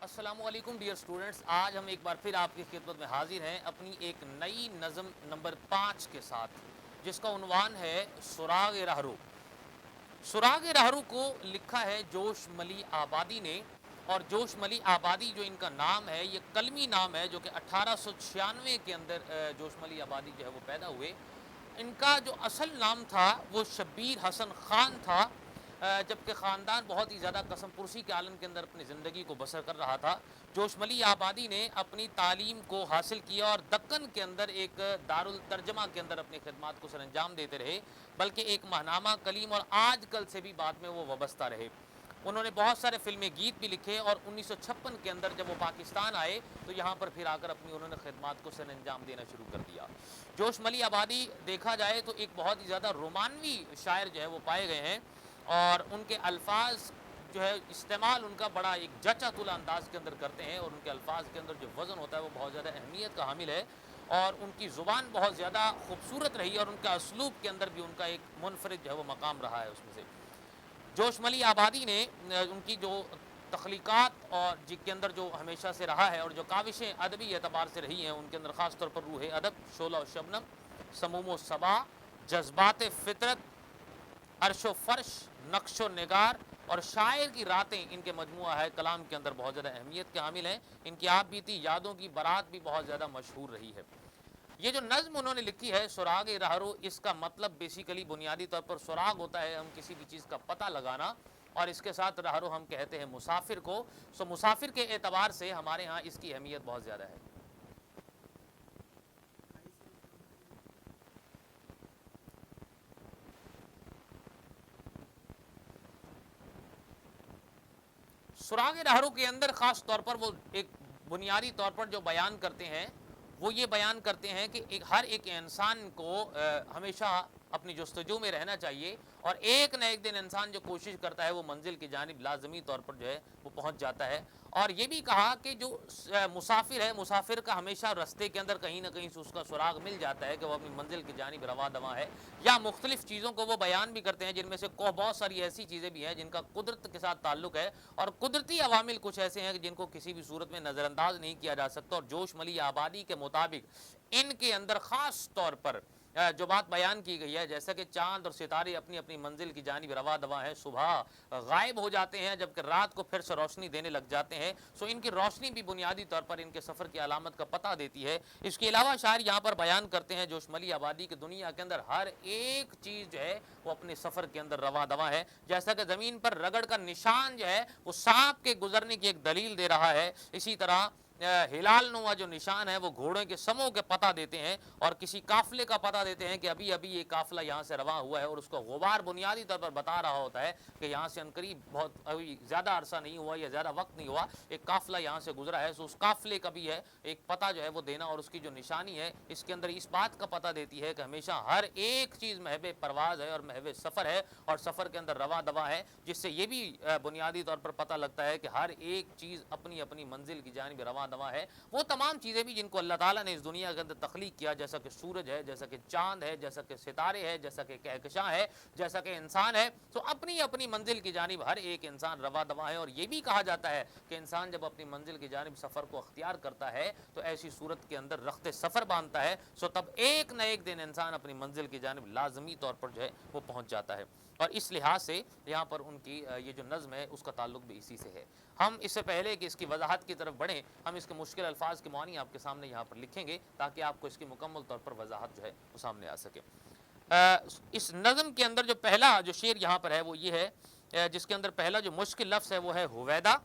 السلام علیکم dear students, آج ہم ایک بار پھر آپ کی خدمت میں حاضر ہیں اپنی ایک نئی نظم نمبر 5 کے ساتھ، جس کا عنوان ہے سراغ رہرو۔ سراغ رہرو کو لکھا ہے جوش ملی آبادی نے، اور جوش ملی آبادی جو ان کا نام ہے یہ کلمی نام ہے، جو کہ 1896 کے اندر جوش ملی آبادی جو ہے وہ پیدا ہوئے۔ ان کا جو اصل نام تھا وہ شبیر حسن خان تھا، جبکہ خاندان بہت ہی زیادہ قسم پرسی کے عالم کے اندر اپنی زندگی کو بسر کر رہا تھا۔ جوش ملی آبادی نے اپنی تعلیم کو حاصل کیا اور دکن کے اندر ایک دارالترجمہ کے اندر اپنی خدمات کو سر انجام دیتے رہے، بلکہ ایک ماہنامہ کلیم اور آج کل سے بھی بعد میں وہ وابستہ رہے۔ انہوں نے بہت سارے فلمی گیت بھی لکھے، اور 1956 کے اندر جب وہ پاکستان آئے تو یہاں پر پھر آ کر اپنی انہوں نے خدمات کو سر انجام دینا شروع کر دیا۔ جوش ملی آبادی دیکھا جائے تو ایک بہت ہی زیادہ رومانوی شاعر جو ہے وہ پائے گئے ہیں، اور ان کے الفاظ جو ہے استعمال ان کا بڑا ایک جچا طول انداز کے اندر کرتے ہیں، اور ان کے الفاظ کے اندر جو وزن ہوتا ہے وہ بہت زیادہ اہمیت کا حامل ہے، اور ان کی زبان بہت زیادہ خوبصورت رہی، اور ان کا اسلوب کے اندر بھی ان کا ایک منفرد جو ہے وہ مقام رہا ہے۔ اس میں سے جوش ملی آبادی نے ان کی جو تخلیقات اور جن کے اندر جو ہمیشہ سے رہا ہے، اور جو کاوشیں ادبی اعتبار سے رہی ہیں، ان کے اندر خاص طور پر روح ادب، شعلہ و شبنم، سموم و صبا، جذبات فطرت، عرش و فرش، نقش و نگار اور شاعر کی راتیں، ان کے مجموعہ ہے کلام کے اندر بہت زیادہ اہمیت کے حامل ہیں۔ ان کی آپ بیتی یادوں کی بارات بھی بہت زیادہ مشہور رہی ہے۔ یہ جو نظم انہوں نے لکھی ہے سراغ رہرو، اس کا مطلب بیسیکلی بنیادی طور پر سراغ ہوتا ہے ہم کسی بھی چیز کا پتہ لگانا، اور اس کے ساتھ رہرو ہم کہتے ہیں مسافر کو۔ سو مسافر کے اعتبار سے ہمارے ہاں اس کی اہمیت بہت زیادہ ہے۔ سراغ رہرو کے اندر خاص طور پر وہ ایک بنیادی طور پر جو بیان کرتے ہیں وہ یہ بیان کرتے ہیں کہ ہر ایک انسان کو ہمیشہ اپنی جستجو میں رہنا چاہیے، اور ایک نہ ایک دن انسان جو کوشش کرتا ہے وہ منزل کی جانب لازمی طور پر جو ہے وہ پہنچ جاتا ہے۔ اور یہ بھی کہا کہ جو مسافر ہے، مسافر کا ہمیشہ رستے کے اندر کہیں نہ کہیں سے اس کا سراغ مل جاتا ہے کہ وہ اپنی منزل کی جانب رواں دواں ہے۔ یا مختلف چیزوں کو وہ بیان بھی کرتے ہیں، جن میں سے بہت ساری ایسی چیزیں بھی ہیں جن کا قدرت کے ساتھ تعلق ہے، اور قدرتی عوامل کچھ ایسے ہیں جن کو کسی بھی صورت میں نظر انداز نہیں کیا جا سکتا۔ اور جوش ملی آبادی کے مطابق ان کے اندر خاص طور پر جو بات بیان کی گئی ہے، جیسا کہ چاند اور ستارے اپنی اپنی منزل کی جانب رواں دواں ہیں، صبح غائب ہو جاتے ہیں جبکہ رات کو پھر سے روشنی دینے لگ جاتے ہیں، سو ان کی روشنی بھی بنیادی طور پر ان کے سفر کی علامت کا پتہ دیتی ہے۔ اس کے علاوہ شاعر یہاں پر بیان کرتے ہیں جوش ملی آبادی کی دنیا کے اندر ہر ایک چیز جو ہے وہ اپنے سفر کے اندر رواں دواں ہے۔ جیسا کہ زمین پر رگڑ کا نشان جو ہے وہ سانپ کے گزرنے کی ایک دلیل دے رہا ہے، اسی طرح ہلال نما جو نشان ہے وہ گھوڑے کے سموں کے پتہ دیتے ہیں، اور کسی قافلے کا پتہ دیتے ہیں کہ ابھی ابھی یہ قافلہ یہاں سے رواں ہوا ہے، اور اس کا غبار بنیادی طور پر بتا رہا ہوتا ہے کہ یہاں سے عنقریب بہت ابھی زیادہ عرصہ نہیں ہوا یا زیادہ وقت نہیں ہوا، ایک قافلہ یہاں سے گزرا ہے۔ سو اس قافلے کا بھی ہے ایک پتہ جو ہے وہ دینا، اور اس کی جو نشانی ہے اس کے اندر اس بات کا پتہ دیتی ہے کہ ہمیشہ ہر ایک چیز محو پرواز ہے اور محو سفر ہے، اور سفر کے اندر رواں دواں ہے، جس سے یہ بھی بنیادی طور پر پتہ لگتا ہے کہ ہر ایک چیز اپنی اپنی منزل کی جانب رواں دواں ہے۔ وہ تمام چیزیں بھی جن کو اللہ تعالیٰ نے اس دنیا کے اندر تخلیق کیا، جیسا کہ سورج ہے، جیسا کہ چاند ہے، جیسا کہ ستارے ہے، جیسا کہ کہکشاں ہے، جیسا کہ انسان ہے، تو اپنی اپنی منزل کی جانب ہر ایک انسان رواں دواں ہے۔ اور یہ بھی کہا جاتا ہے کہ انسان جب اپنی منزل کی جانب سفر کو اختیار کرتا ہے تو ایسی صورت کے اندر رخت سفر باندھتا ہے، سو تب ایک نہ ایک دن انسان اپنی منزل کی جانب لازمی طور پر جو ہے وہ پہنچ جاتا ہے۔ اور اس لحاظ سے یہاں پر ان کی یہ جو نظم ہے اس کا تعلق بھی اسی سے ہے۔ ہم اس سے پہلے کہ اس کی وضاحت کی طرف بڑھیں، ہم اس کے مشکل الفاظ کے معنی آپ کے سامنے یہاں پر لکھیں گے تاکہ آپ کو اس کی مکمل طور پر وضاحت جو ہے وہ سامنے آ سکے۔ اس نظم کے اندر جو پہلا جو شعر یہاں پر ہے وہ یہ ہے، جس کے اندر پہلا جو مشکل لفظ ہے وہ ہے ہویدا۔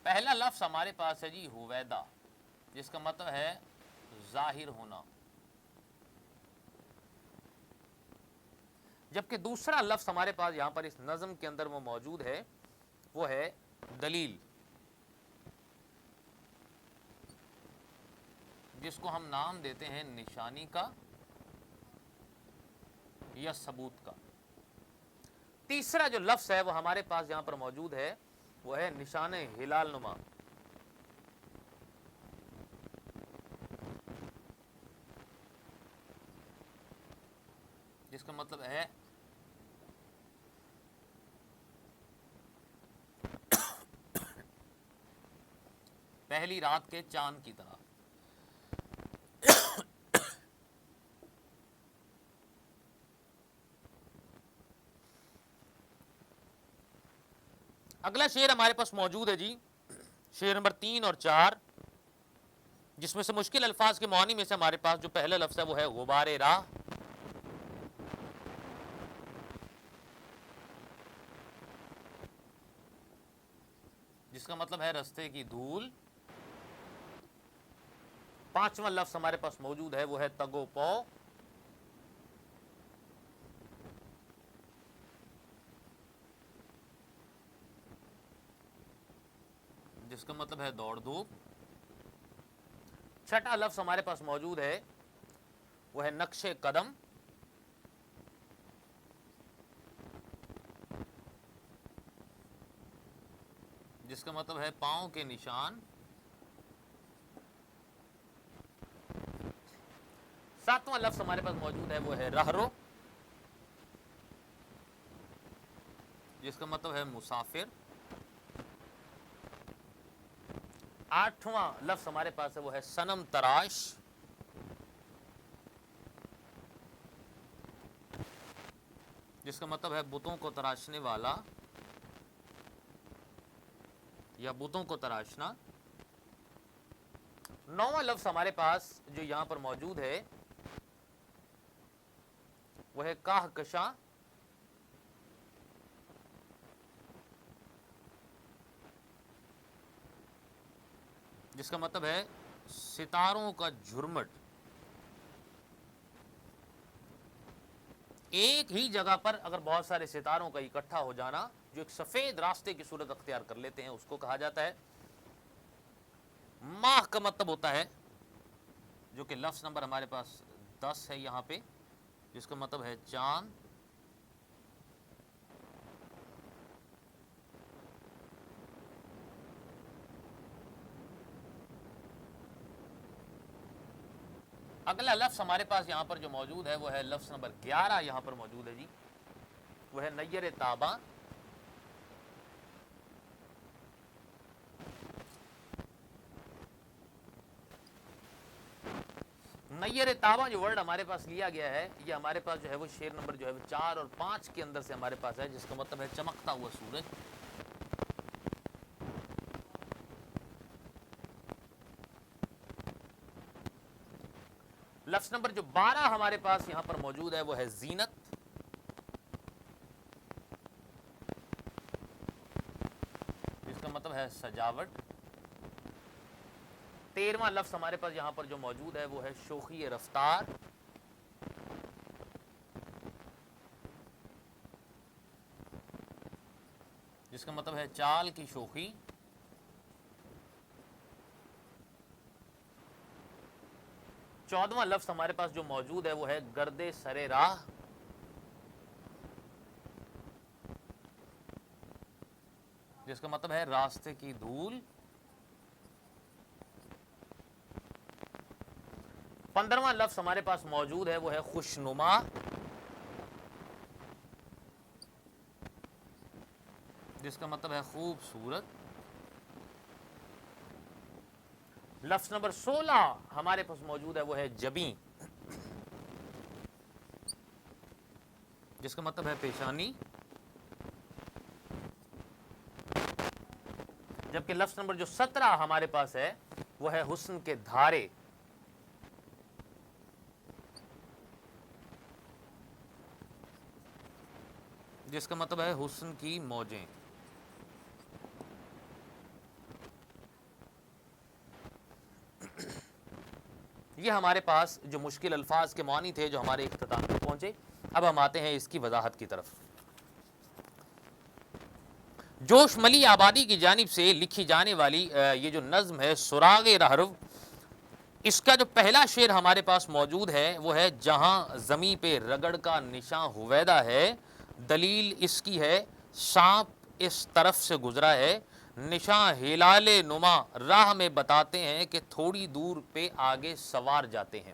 پہلا لفظ ہمارے پاس ہے جی ہویدا، جس کا مطلب ہے ظاہر ہونا، جبکہ دوسرا لفظ ہمارے پاس یہاں پر اس نظم کے اندر وہ موجود ہے وہ ہے دلیل، جس کو ہم نام دیتے ہیں نشانی کا یا ثبوت کا۔ تیسرا جو لفظ ہے وہ ہمارے پاس یہاں پر موجود ہے وہ ہے نشان ہلال نما، جس کا مطلب ہے پہلی رات کے چاند کی طرح. اگلا شعر ہمارے پاس موجود ہے جی، شعر نمبر 3 اور 4، جس میں سے مشکل الفاظ کے معانی میں سے ہمارے پاس جو پہلا لفظ ہے وہ ہے غبار راہ. جس کا مطلب ہے رستے کی دھول. پانچواں لفظ ہمارے پاس موجود ہے وہ ہے تگ و پو. جس کا مطلب ہے دوڑ دھوپ. چھٹا لفظ ہمارے پاس موجود ہے وہ ہے نقش قدم. جس کا مطلب ہے پاؤں کے نشان. ساتواں لفظ ہمارے پاس موجود ہے وہ ہے رہرو. جس کا مطلب ہے مسافر. آٹھواں لفظ ہمارے پاس ہے وہ ہے صنم تراش. جس کا مطلب ہے بتوں کو تراشنے والا یا بتوں کو تراشنا. نواں لفظ ہمارے پاس جو یہاں پر موجود ہے وہ ہے کہکشاں. جس کا مطلب ہے ستاروں کا جھرمٹ. ایک ہی جگہ پر اگر بہت سارے ستاروں کا اکٹھا ہو جانا جو ایک سفید راستے کی صورت اختیار کر لیتے ہیں اس کو کہا جاتا ہے. ماہ کا مطلب ہوتا ہے جو کہ لفظ نمبر ہمارے پاس 10 ہے یہاں پہ، جس کا مطلب ہے چاند. اگلا لفظ ہمارے پاس یہاں پر جو موجود ہے وہ ہے لفظ نمبر 11 یہاں پر موجود ہے جی، وہ ہے نیر تاباں. نیر تاباں جو ورڈ ہمارے پاس لیا گیا ہے یہ ہمارے پاس جو ہے وہ شعر نمبر جو ہے 4 اور 5 کے اندر سے ہمارے پاس ہے، جس کا مطلب ہے چمکتا ہوا سورج. لفظ نمبر جو 12 ہمارے پاس یہاں پر موجود ہے وہ ہے زینت. جس کا مطلب ہے سجاوٹ. 13واں لفظ ہمارے پاس یہاں پر جو موجود ہے وہ ہے شوخی رفتار. جس کا مطلب ہے چال کی شوخی. 14واں لفظ ہمارے پاس جو موجود ہے وہ ہے گرد سر راہ. جس کا مطلب ہے راستے کی دھول. 15واں لفظ ہمارے پاس موجود ہے وہ ہے خوشنما. جس کا مطلب ہے خوبصورت. لفظ نمبر 16 ہمارے پاس موجود ہے وہ ہے جبیں. جس کا مطلب ہے پیشانی. جبکہ لفظ نمبر جو 17 ہمارے پاس ہے وہ ہے حسن کے دھارے. جس کا مطلب ہے حسن کی موجیں. یہ ہمارے پاس جو مشکل الفاظ کے معنی تھے جو ہمارے اختتام پہ پہنچے. اب ہم آتے ہیں اس کی وضاحت کی طرف. جوش ملی آبادی کی جانب سے لکھی جانے والی یہ جو نظم ہے سراغ رہرو، اس کا جو پہلا شعر ہمارے پاس موجود ہے وہ ہے جہاں زمیں پہ رگڑ کا نشاں ہویدا ہے، دلیل اس کی ہے سانپ اس طرف سے گزرا ہے، نشاں ہلال نما راہ میں بتاتے ہیں کہ تھوڑی دور پہ آگے سوار جاتے ہیں.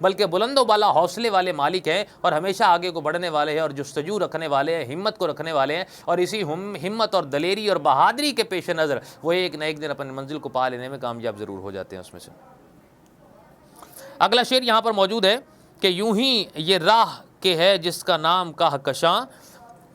بلکہ بلند و بالا حوصلے والے مالک ہیں اور ہمیشہ آگے کو بڑھنے والے ہیں اور جستجو رکھنے والے ہیں، ہمت کو رکھنے والے ہیں، اور اسی ہمت اور دلیری اور بہادری کے پیش نظر وہ ایک نہ ایک دن اپنی منزل کو پا لینے میں کامیاب ضرور ہو جاتے ہیں۔ اس میں سے اگلا شعر یہاں پر موجود ہے کہ یوں ہی یہ راہ کہ ہے جس کا نام کہکشاں،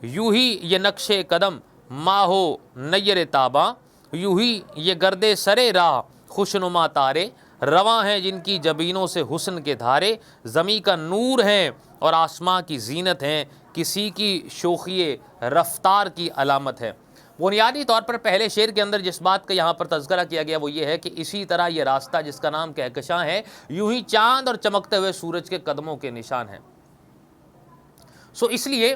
یوں ہی یہ نقش قدم ماہو نیر تاباں، یوں ہی یہ گرد سرے راہ خوشنما تارے، رواں ہیں جن کی جبینوں سے حسن کے دھارے، زمیں کا نور ہیں اور آسماں کی زینت ہیں، کسی کی شوخی رفتار کی علامت ہے۔ بنیادی طور پر پہلے شعر کے اندر جس بات کا یہاں پر تذکرہ کیا گیا وہ یہ ہے کہ اسی طرح یہ راستہ جس کا نام کہکشاں ہے، یوں ہی چاند اور چمکتے ہوئے سورج کے قدموں کے نشان ہیں۔ اس لیے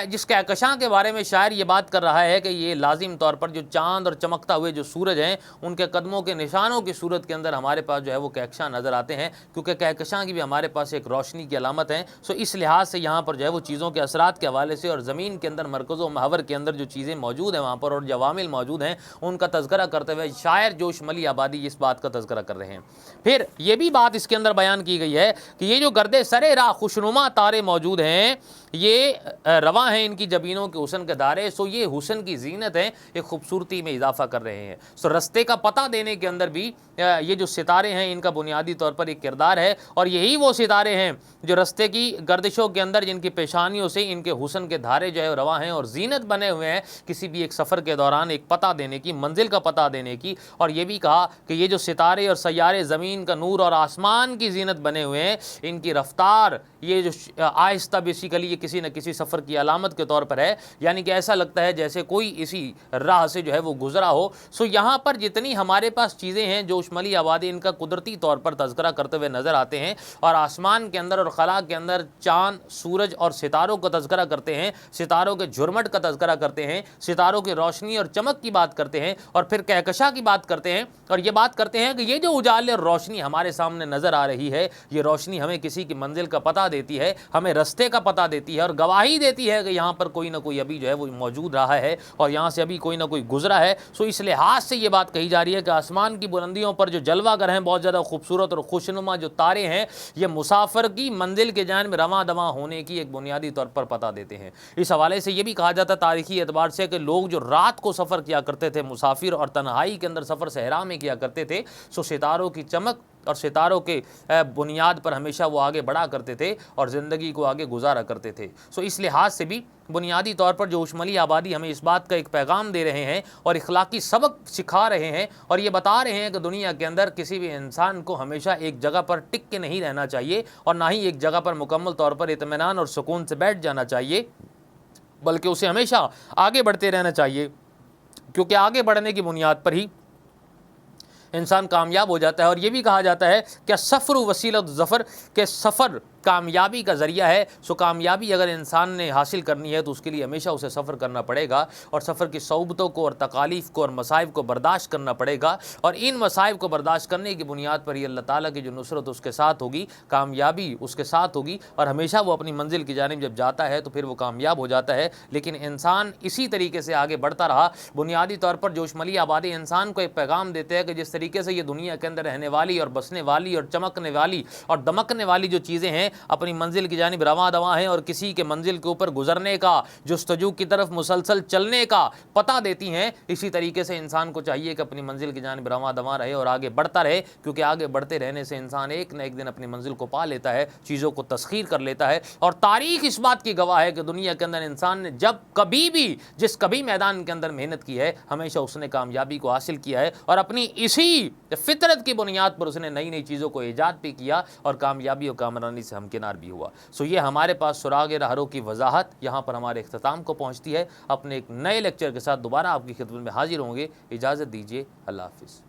جس کہکشاں کے بارے میں شاعر یہ بات کر رہا ہے کہ یہ لازم طور پر جو چاند اور چمکتا ہوئے جو سورج ہیں ان کے قدموں کے نشانوں کی صورت کے اندر ہمارے پاس جو ہے وہ کہکشاں نظر آتے ہیں، کیونکہ کہکشاں کی بھی ہمارے پاس ایک روشنی کی علامت ہے۔ اس لحاظ سے یہاں پر جو ہے وہ چیزوں کے اثرات کے حوالے سے اور زمین کے اندر مرکز و محور کے اندر جو چیزیں موجود ہیں وہاں پر اور جو عوامل موجود ہیں ان کا تذکرہ کرتے ہوئے شاعر جوش ملی آبادی اس بات کا تذکرہ کر رہے ہیں۔ پھر یہ بھی بات اس کے اندر بیان کی گئی ہے کہ یہ جو گرد سرے راہ خوشنما تارے موجود ہیں یہ رواں ہیں ان کی جبینوں کے حسن کے دھارے، یہ حسن کی زینت ہے، ایک خوبصورتی میں اضافہ کر رہے ہیں۔ رستے کا پتہ دینے کے اندر بھی یہ جو ستارے ہیں ان کا بنیادی طور پر ایک کردار ہے، اور یہی وہ ستارے ہیں جو رستے کی گردشوں کے اندر جن کی پیشانیوں سے ان کے حسن کے دھارے جو ہے رواں ہیں اور زینت بنے ہوئے ہیں کسی بھی ایک سفر کے دوران ایک پتہ دینے کی، منزل کا پتہ دینے کی۔ اور یہ بھی کہا کہ یہ جو ستارے اور سیارے زمین کا نور اور آسمان کی زینت بنے ہوئے ہیں ان کی رفتار یہ جو آہستہ بیسیکلی یہ کسی نہ کسی سفر کی علامت کے طور پر ہے، یعنی کہ ایسا لگتا ہے جیسے کوئی اسی راہ سے جو ہے وہ گزرا ہو۔ یہاں پر جتنی ہمارے پاس چیزیں ہیں جو شمالی آبادی ان کا قدرتی طور پر تذکرہ کرتے ہوئے نظر آتے ہیں، اور آسمان کے اندر اور خلا کے اندر چاند، سورج اور ستاروں کا تذکرہ کرتے ہیں، ستاروں کے جھرمٹ کا تذکرہ کرتے ہیں، ستاروں کی روشنی اور چمک کی بات کرتے ہیں، اور پھر کہکشاں کی بات کرتے ہیں، اور یہ بات کرتے ہیں کہ یہ جو اجالے اور روشنی ہمارے سامنے نظر آ رہی ہے یہ روشنی ہمیں کسی کی منزل کا پتہ دیتی ہے، ہمیں رستے کا پتہ دیتی ہے اور گواہی دیتی ہے کہ یہاں پر کوئی نہ کوئی ابھی جو ہے وہ موجود رہا ہے اور یہاں سے ابھی کوئی نہ کوئی گزرا ہے۔ اس لحاظ سے یہ بات کہی جا رہی ہے کہ آسمان کی بلندیوں پر جو جلوہ گر ہیں بہت زیادہ خوبصورت اور خوشنما جو تارے ہیں یہ مسافر کی منزل کے جانب رواں دواں ہونے کی ایک بنیادی طور پر پتہ دیتے ہیں۔ اس حوالے سے یہ بھی کہا جاتا ہے تاریخی اعتبار سے کہ لوگ جو رات کو سفر کیا کرتے تھے، مسافر اور تنہائی کے اندر سفر صحرا میں کیا کرتے تھے، ستاروں کی چمک اور ستاروں کے بنیاد پر ہمیشہ وہ آگے بڑھا کرتے تھے اور زندگی کو آگے گزارا کرتے تھے۔ اس لحاظ سے بھی بنیادی طور پر جو شمالی آبادی ہمیں اس بات کا ایک پیغام دے رہے ہیں اور اخلاقی سبق سکھا رہے ہیں اور یہ بتا رہے ہیں کہ دنیا کے اندر کسی بھی انسان کو ہمیشہ ایک جگہ پر ٹک کے نہیں رہنا چاہیے اور نہ ہی ایک جگہ پر مکمل طور پر اطمینان اور سکون سے بیٹھ جانا چاہیے، بلکہ اسے ہمیشہ آگے بڑھتے رہنا چاہیے، کیونکہ آگے بڑھنے کی بنیاد پر ہی انسان کامیاب ہو جاتا ہے۔ اور یہ بھی کہا جاتا ہے کہ سفر وسیلۃ الظفر، کہ سفر کامیابی کا ذریعہ ہے۔ کامیابی اگر انسان نے حاصل کرنی ہے تو اس کے لیے ہمیشہ اسے سفر کرنا پڑے گا اور سفر کی صعوبتوں کو اور تکالیف کو اور مصائب کو برداشت کرنا پڑے گا، اور ان مصائب کو برداشت کرنے کی بنیاد پر ہی اللہ تعالیٰ کی جو نصرت اس کے ساتھ ہوگی، کامیابی اس کے ساتھ ہوگی، اور ہمیشہ وہ اپنی منزل کی جانب جب جاتا ہے تو پھر وہ کامیاب ہو جاتا ہے۔ لیکن انسان اسی طریقے سے آگے بڑھتا رہا۔ بنیادی طور پر جو شمالی آبادی انسان کو ایک پیغام دیتے ہیں کہ جس طریقے سے یہ دنیا کے اندر رہنے والی اور بسنے والی اور چمکنے والی اور دمکنے والی جو چیزیں ہیں اپنی منزل کی جانب رواں دواں ہیں اور کسی کے منزل کے اوپر گزرنے کا، جستجو کی طرف مسلسل چلنے کا پتہ دیتی ہیں، اسی طریقے سے انسان کو چاہیے کہ اپنی منزل کی جانب رواں دواں رہے اور آگے بڑھتا رہے، کیونکہ آگے بڑھتے رہنے سے انسان ایک نہ ایک دن اپنی منزل کو پا لیتا ہے، چیزوں کو تسخیر کر لیتا ہے۔ اور تاریخ اس بات کی گواہ ہے کہ دنیا کے اندر انسان نے جب کبھی بھی جس کبھی میدان کے اندر محنت کی ہے ہمیشہ اس نے کامیابی کو حاصل کیا ہے، اور اپنی اسی فطرت کی بنیاد پر اس نے نئی نئی چیزوں کو ایجاد بھی کیا اور کامیابی اور کامرانی سے ہمکنار بھی ہوا۔ یہ ہمارے پاس سراغ راہرو کی وضاحت یہاں پر ہمارے اختتام کو پہنچتی ہے۔ اپنے ایک نئے لیکچر کے ساتھ دوبارہ آپ کی خدمت میں حاضر ہوں گے۔ اجازت دیجیے، اللہ حافظ۔